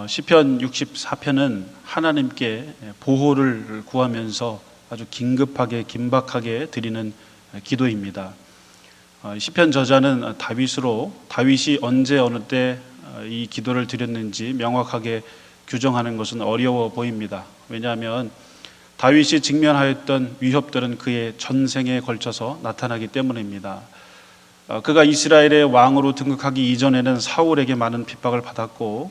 시편 64편은 하나님께 보호를 구하면서 아주 긴급하게 긴박하게 드리는 기도입니다. 시편 저자는 다윗이 언제 어느 때 이 기도를 드렸는지 명확하게 규정하는 것은 어려워 보입니다. 왜냐하면 다윗이 직면하였던 위협들은 그의 전생에 걸쳐서 나타나기 때문입니다. 그가 이스라엘의 왕으로 등극하기 이전에는 사울에게 많은 핍박을 받았고,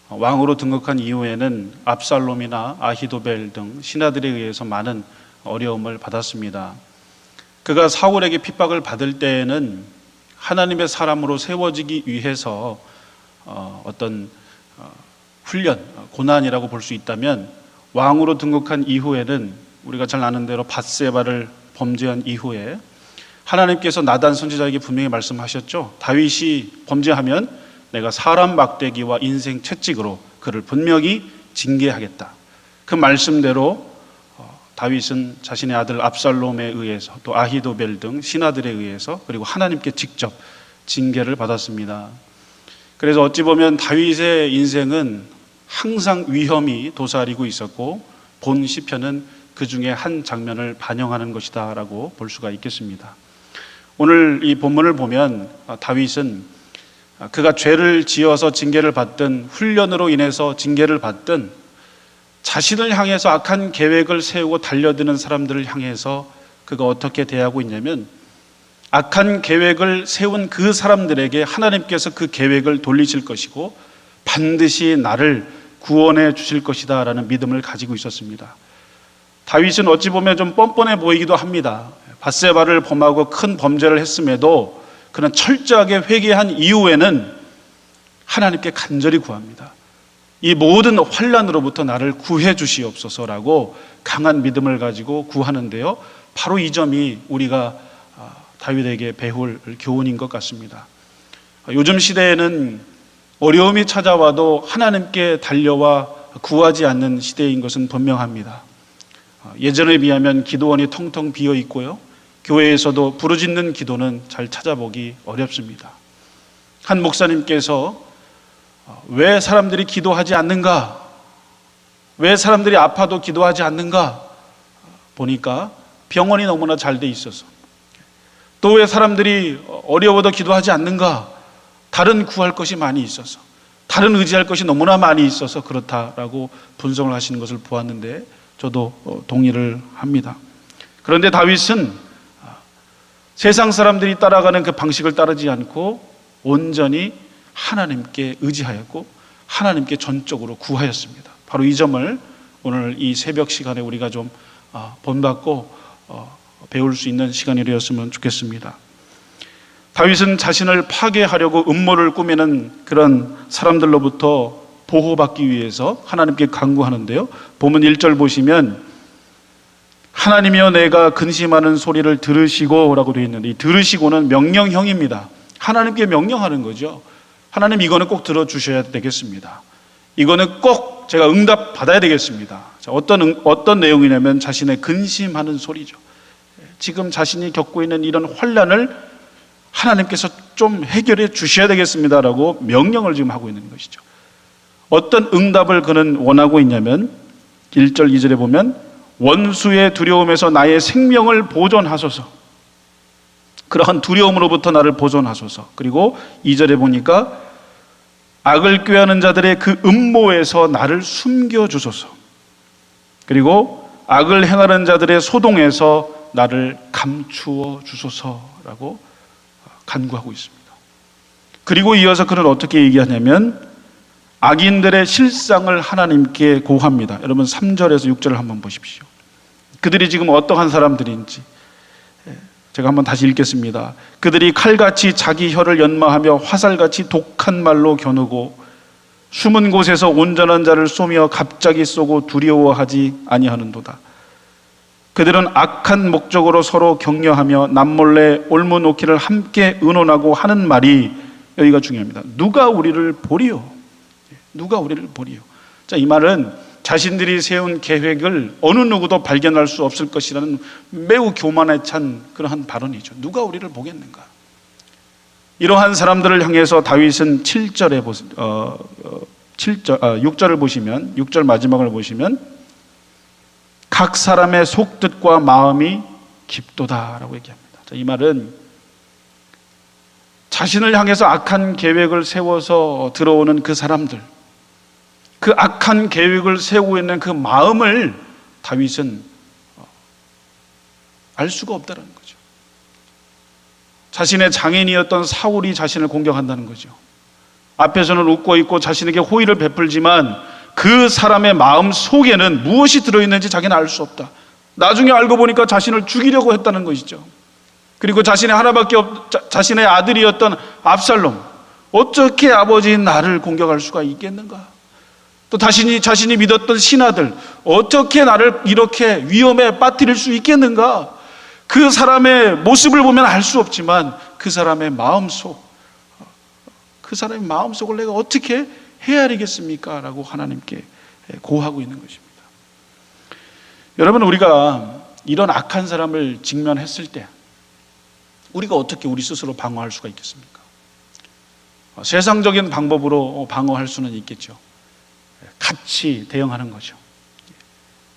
왕으로 등극한 이후에는 압살롬이나 아히도벨 등 신하들에 의해서 많은 어려움을 받았습니다. 그가 사울에게 핍박을 받을 때에는 하나님의 사람으로 세워지기 위해서 어떤 훈련, 고난이라고 볼 수 있다면, 왕으로 등극한 이후에는 우리가 잘 아는 대로 밧세바를 범죄한 이후에 하나님께서 나단 선지자에게 분명히 말씀하셨죠. 다윗이 범죄하면 내가 사람 막대기와 인생 채찍으로 그를 분명히 징계하겠다. 그 말씀대로 다윗은 자신의 아들 압살롬에 의해서, 또 아히도벨 등 신하들에 의해서, 그리고 하나님께 직접 징계를 받았습니다. 그래서 어찌 보면 다윗의 인생은 항상 위험이 도사리고 있었고, 본 시편은 그 중에 한 장면을 반영하는 것이다 라고 볼 수가 있겠습니다. 오늘 이 본문을 보면 다윗은 그가 죄를 지어서 징계를 받든 훈련으로 인해서 징계를 받든 자신을 향해서 악한 계획을 세우고 달려드는 사람들을 향해서 그가 어떻게 대하고 있냐면, 악한 계획을 세운 그 사람들에게 하나님께서 그 계획을 돌리실 것이고 반드시 나를 구원해 주실 것이다 라는 믿음을 가지고 있었습니다. 다윗은 어찌 보면 좀 뻔뻔해 보이기도 합니다. 밧세바를 범하고 큰 범죄를 했음에도 그는 철저하게 회개한 이후에는 하나님께 간절히 구합니다. 이 모든 환난으로부터 나를 구해 주시옵소서라고 강한 믿음을 가지고 구하는데요, 바로 이 점이 우리가 다윗에게 배울 교훈인 것 같습니다. 요즘 시대에는 어려움이 찾아와도 하나님께 달려와 구하지 않는 시대인 것은 분명합니다. 예전에 비하면 기도원이 텅텅 비어 있고요, 교회에서도 부르짖는 기도는 잘 찾아보기 어렵습니다. 한 목사님께서 왜 사람들이 기도하지 않는가, 왜 사람들이 아파도 기도하지 않는가 보니까 병원이 너무나 잘 돼 있어서, 또 왜 사람들이 어려워도 기도하지 않는가, 다른 구할 것이 많이 있어서, 다른 의지할 것이 너무나 많이 있어서 그렇다라고 분석을 하시는 것을 보았는데 저도 동의를 합니다. 그런데 다윗은 세상 사람들이 따라가는 그 방식을 따르지 않고 온전히 하나님께 의지하였고 하나님께 전적으로 구하였습니다. 바로 이 점을 오늘 이 새벽 시간에 우리가 좀 본받고 배울 수 있는 시간이 되었으면 좋겠습니다. 다윗은 자신을 파괴하려고 음모를 꾸미는 그런 사람들로부터 보호받기 위해서 하나님께 간구하는데요, 본문 1절 보시면 하나님이여 내가 근심하는 소리를 들으시고 라고 되어 있는데, 이 들으시고는 명령형입니다. 하나님께 명령하는 거죠. 하나님, 이거는 꼭 들어주셔야 되겠습니다. 이거는 꼭 제가 응답 받아야 되겠습니다. 자, 어떤 내용이냐면 자신의 근심하는 소리죠. 지금 자신이 겪고 있는 이런 환난을 하나님께서 좀 해결해 주셔야 되겠습니다라고 명령을 지금 하고 있는 것이죠. 어떤 응답을 그는 원하고 있냐면 1절 2절에 보면 원수의 두려움에서 나의 생명을 보존하소서, 그러한 두려움으로부터 나를 보존하소서. 그리고 2절에 보니까 악을 꾀하는 자들의 그 음모에서 나를 숨겨주소서, 그리고 악을 행하는 자들의 소동에서 나를 감추어 주소서라고 간구하고 있습니다. 그리고 이어서 그는 어떻게 얘기하냐면 악인들의 실상을 하나님께 고합니다. 여러분 3절에서 6절을 한번 보십시오. 그들이 지금 어떠한 사람들인지 제가 한번 다시 읽겠습니다. 그들이 칼같이 자기 혀를 연마하며 화살같이 독한 말로 겨누고 숨은 곳에서 온전한 자를 쏘며 갑자기 쏘고 두려워하지 아니하는도다. 그들은 악한 목적으로 서로 격려하며 남몰래 올무놓기를 함께 의논하고 하는 말이, 여기가 중요합니다. 누가 우리를 보리요? 누가 우리를 보리요? 자, 이 말은 자신들이 세운 계획을 어느 누구도 발견할 수 없을 것이라는 매우 교만에 찬 그러한 발언이죠. 누가 우리를 보겠는가? 이러한 사람들을 향해서 다윗은 7절에 6절을 보시면 6절 마지막을 보시면 각 사람의 속뜻과 마음이 깊도다라고 얘기합니다. 이 말은 자신을 향해서 악한 계획을 세워서 들어오는 그 사람들, 그 악한 계획을 세우고 있는 그 마음을 다윗은 알 수가 없다는 거죠. 자신의 장인이었던 사울이 자신을 공격한다는 거죠. 앞에서는 웃고 있고 자신에게 호의를 베풀지만 그 사람의 마음 속에는 무엇이 들어있는지 자기는 알 수 없다. 나중에 알고 보니까 자신을 죽이려고 했다는 것이죠. 그리고 자신의 자신의 아들이었던 압살롬, 어떻게 아버지인 나를 공격할 수가 있겠는가? 또 자신이 믿었던 신하들, 어떻게 나를 이렇게 위험에 빠뜨릴 수 있겠는가? 그 사람의 모습을 보면 알 수 없지만 그 사람의 마음속을 내가 어떻게 헤아리겠습니까? 라고 하나님께 고하고 있는 것입니다. 여러분, 우리가 이런 악한 사람을 직면했을 때 우리가 어떻게 우리 스스로 방어할 수가 있겠습니까? 세상적인 방법으로 방어할 수는 있겠죠. 같이 대응하는 거죠.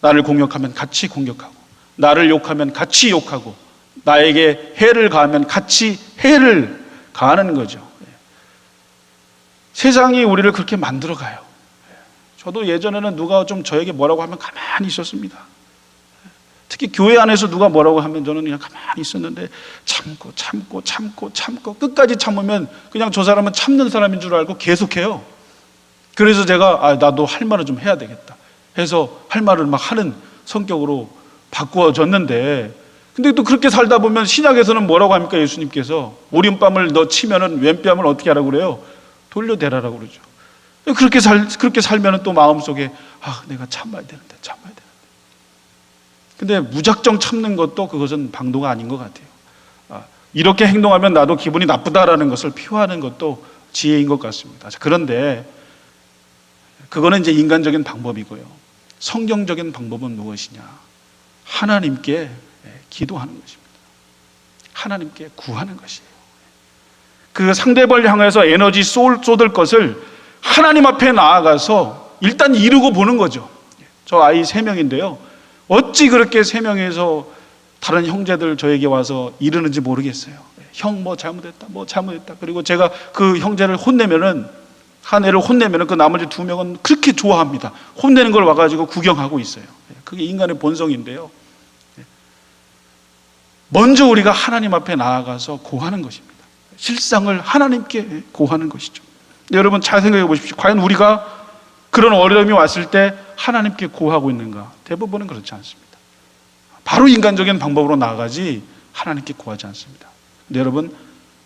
나를 공격하면 같이 공격하고, 나를 욕하면 같이 욕하고, 나에게 해를 가하면 같이 해를 가하는 거죠. 세상이 우리를 그렇게 만들어가요. 저도 예전에는 누가 좀 저에게 뭐라고 하면 가만히 있었습니다. 특히 교회 안에서 누가 뭐라고 하면 저는 그냥 가만히 있었는데 참고 끝까지 참으면 그냥 저 사람은 참는 사람인 줄 알고 계속해요. 그래서 제가 나도 할 말을 좀 해야 되겠다 해서 할 말을 막 하는 성격으로 바꾸어졌는데, 근데 또 그렇게 살다 보면 신약에서는 뭐라고 합니까? 예수님께서 오른뺨을 너 치면은 왼뺨을 어떻게 하라고 그래요? 돌려대라라고 그러죠. 그렇게 살면은 또 마음속에 내가 참아야 되는데. 근데 무작정 참는 것도 그것은 방도가 아닌 것 같아요. 이렇게 행동하면 나도 기분이 나쁘다라는 것을 표하는 것도 지혜인 것 같습니다. 그런데 그거는 이제 인간적인 방법이고요. 성경적인 방법은 무엇이냐? 하나님께 기도하는 것입니다. 하나님께 구하는 것이에요. 그 상대방을 향해서 에너지 쏟을 것을 하나님 앞에 나아가서 일단 이루고 보는 거죠. 저 아이 3명인데요. 어찌 그렇게 3명에서 다른 형제들 저에게 와서 이르는지 모르겠어요. 형 뭐 잘못했다. 그리고 제가 그 형제를 한 애를 혼내면은 그 나머지 2명은 그렇게 좋아합니다. 혼내는 걸 와가지고 구경하고 있어요. 그게 인간의 본성인데요. 먼저 우리가 하나님 앞에 나아가서 고하는 것입니다. 실상을 하나님께 고하는 것이죠. 여러분 잘 생각해 보십시오. 과연 우리가 그런 어려움이 왔을 때 하나님께 고하고 있는가? 대부분은 그렇지 않습니다. 바로 인간적인 방법으로 나아가지 하나님께 고하지 않습니다. 근데 여러분,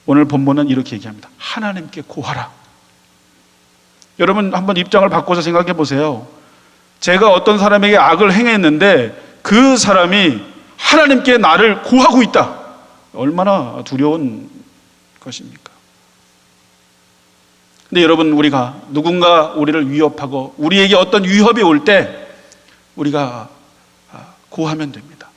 오늘 본문은 이렇게 얘기합니다. 하나님께 고하라. 여러분 한번 입장을 바꿔서 생각해 보세요. 제가 어떤 사람에게 악을 행했는데 그 사람이 하나님께 나를 고하고 있다. 얼마나 두려운 것입니까? 근데 여러분, 우리가 누군가 우리를 위협하고 우리에게 어떤 위협이 올 때 우리가 고하면 됩니다.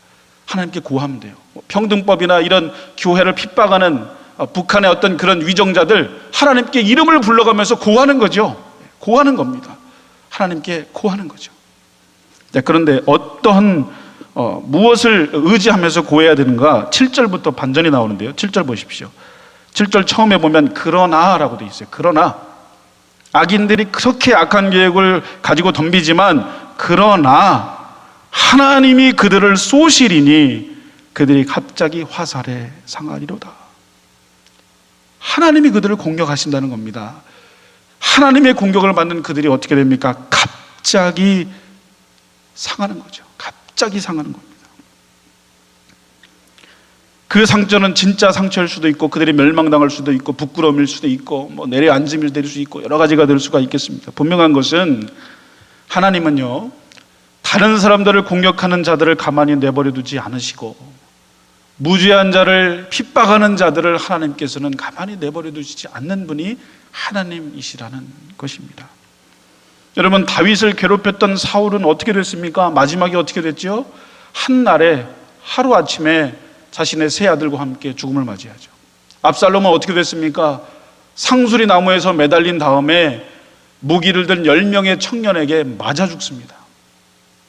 하나님께 고하면 돼요. 평등법이나 이런 교회를 핍박하는 북한의 어떤 그런 위정자들, 하나님께 이름을 불러가면서 고하는 거죠. 고하는 겁니다. 하나님께 고하는 거죠. 그런데 무엇을 의지하면서 고해야 되는가? 7절부터 반전이 나오는데요. 7절 보십시오. 7절 처음에 보면 그러나라고 되어 있어요. 그러나 악인들이 그렇게 악한 계획을 가지고 덤비지만 그러나 하나님이 그들을 쏘시리니 그들이 갑자기 화살에 상하리로다. 하나님이 그들을 공격하신다는 겁니다. 하나님의 공격을 받는 그들이 어떻게 됩니까? 갑자기 상하는 거죠. 갑자기 상하는 겁니다. 그 상처는 진짜 상처일 수도 있고 그들이 멸망당할 수도 있고 부끄러움일 수도 있고 내려앉음이 될 수 있고 여러 가지가 될 수가 있겠습니다. 분명한 것은 하나님은요, 다른 사람들을 공격하는 자들을 가만히 내버려 두지 않으시고 무죄한 자를 핍박하는 자들을 하나님께서는 가만히 내버려 두시지 않는 분이 하나님이시라는 것입니다. 여러분, 다윗을 괴롭혔던 사울은 어떻게 됐습니까? 마지막에 어떻게 됐죠? 한날에 하루아침에 자신의 세 아들과 함께 죽음을 맞이하죠. 압살롬은 어떻게 됐습니까? 상수리 나무에서 매달린 다음에 무기를 든 10명의 청년에게 맞아 죽습니다.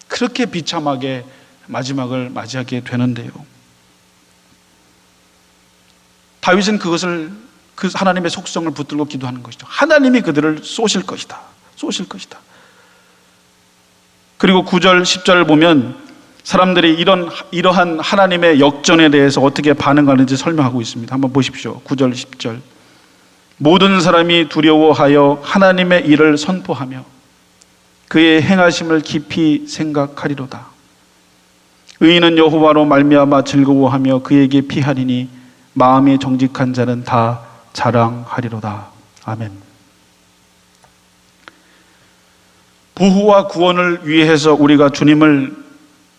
그렇게 비참하게 마지막을 맞이하게 되는데요. 다윗은 그것을, 그 하나님의 속성을 붙들고 기도하는 것이죠. 하나님이 그들을 쏘실 것이다. 쏘실 것이다. 그리고 9절, 10절을 보면 사람들이 이러한 하나님의 역전에 대해서 어떻게 반응하는지 설명하고 있습니다. 한번 보십시오. 9절, 10절. 모든 사람이 두려워하여 하나님의 일을 선포하며 그의 행하심을 깊이 생각하리로다. 의인은 여호와로 말미암아 즐거워하며 그에게 피하리니 마음이 정직한 자는 다 자랑하리로다. 아멘. 보호와 구원을 위해서 우리가 주님을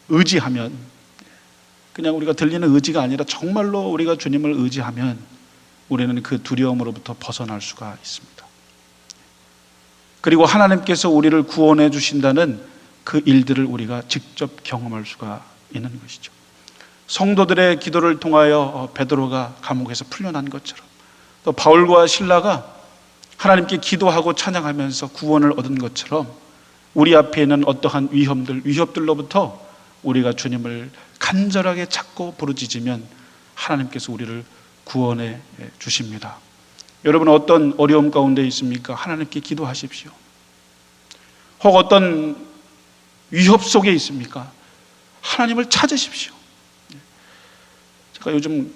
의지하면, 그냥 우리가 들리는 의지가 아니라 정말로 우리가 주님을 의지하면 우리는 그 두려움으로부터 벗어날 수가 있습니다. 그리고 하나님께서 우리를 구원해 주신다는 그 일들을 우리가 직접 경험할 수가 있는 것이죠. 성도들의 기도를 통하여 베드로가 감옥에서 풀려난 것처럼, 또 바울과 실라가 하나님께 기도하고 찬양하면서 구원을 얻은 것처럼 우리 앞에 있는 어떠한 위협들로부터 우리가 주님을 간절하게 찾고 부르짖으면 하나님께서 우리를 구원해 주십니다. 여러분, 어떤 어려움 가운데 있습니까? 하나님께 기도하십시오. 혹 어떤 위협 속에 있습니까? 하나님을 찾으십시오. 제가 요즘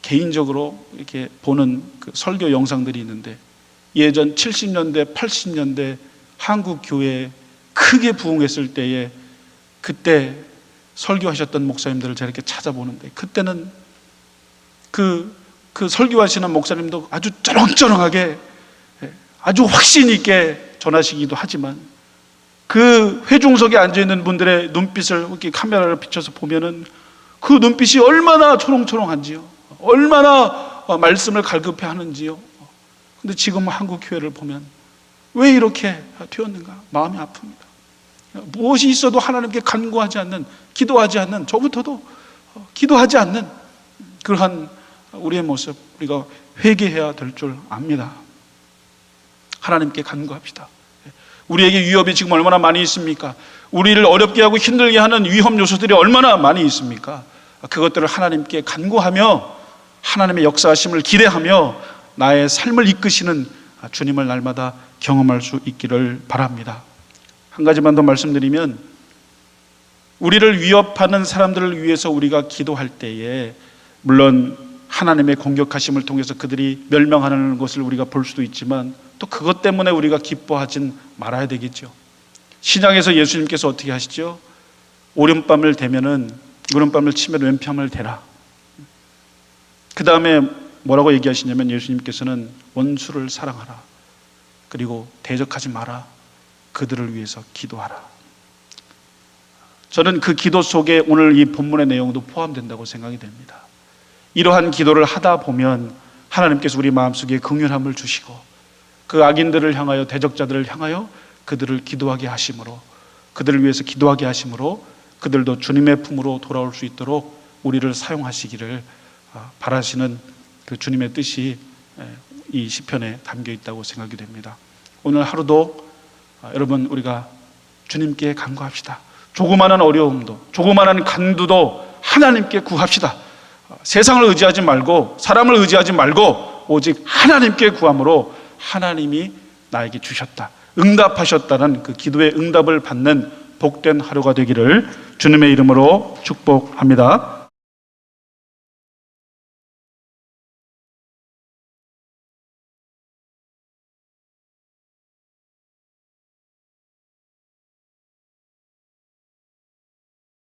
개인적으로 이렇게 보는 그 설교 영상들이 있는데, 예전 70년대, 80년대 한국 교회에 크게 부흥했을 때에 그때 설교하셨던 목사님들을 제가 이렇게 찾아보는데, 그때는 그 설교하시는 목사님도 아주 쩌렁쩌렁하게 아주 확신 있게 전하시기도 하지만, 그 회중석에 앉아있는 분들의 눈빛을 이렇게 카메라를 비춰서 보면은 그 눈빛이 얼마나 초롱초롱한지요, 얼마나 말씀을 갈급해 하는지요. 근데 지금 한국 교회를 보면 왜 이렇게 되었는가? 마음이 아픕니다. 무엇이 있어도 하나님께 간구하지 않는, 기도하지 않는, 저부터도 기도하지 않는 그러한 우리의 모습, 우리가 회개해야 될 줄 압니다. 하나님께 간구합시다. 우리에게 위협이 지금 얼마나 많이 있습니까? 우리를 어렵게 하고 힘들게 하는 위험 요소들이 얼마나 많이 있습니까? 그것들을 하나님께 간구하며 하나님의 역사하심을 기대하며 나의 삶을 이끄시는 주님을 날마다 경험할 수 있기를 바랍니다. 한 가지만 더 말씀드리면, 우리를 위협하는 사람들을 위해서 우리가 기도할 때에 물론 하나님의 공격하심을 통해서 그들이 멸망하는 것을 우리가 볼 수도 있지만, 또 그것 때문에 우리가 기뻐하진 말아야 되겠죠. 신약에서 예수님께서 어떻게 하시죠? 오른밤을 치면 왼뺨을 대라. 그 다음에 뭐라고 얘기하시냐면, 예수님께서는 원수를 사랑하라, 그리고 대적하지 마라, 그들을 위해서 기도하라. 저는 그 기도 속에 오늘 이 본문의 내용도 포함된다고 생각이 됩니다. 이러한 기도를 하다 보면 하나님께서 우리 마음속에 긍휼함을 주시고, 그 악인들을 향하여, 대적자들을 향하여 그들을 기도하게 하심으로, 그들을 위해서 기도하게 하심으로 그들도 주님의 품으로 돌아올 수 있도록 우리를 사용하시기를 바라시는 그 주님의 뜻이 이 시편에 담겨 있다고 생각이 됩니다. 오늘 하루도 여러분, 우리가 주님께 간구합시다. 조그마한 어려움도, 조그마한 간두도 하나님께 구합시다. 세상을 의지하지 말고, 사람을 의지하지 말고 오직 하나님께 구함으로 하나님이 나에게 주셨다, 응답하셨다는 그 기도의 응답을 받는 복된 하루가 되기를 주님의 이름으로 축복합니다.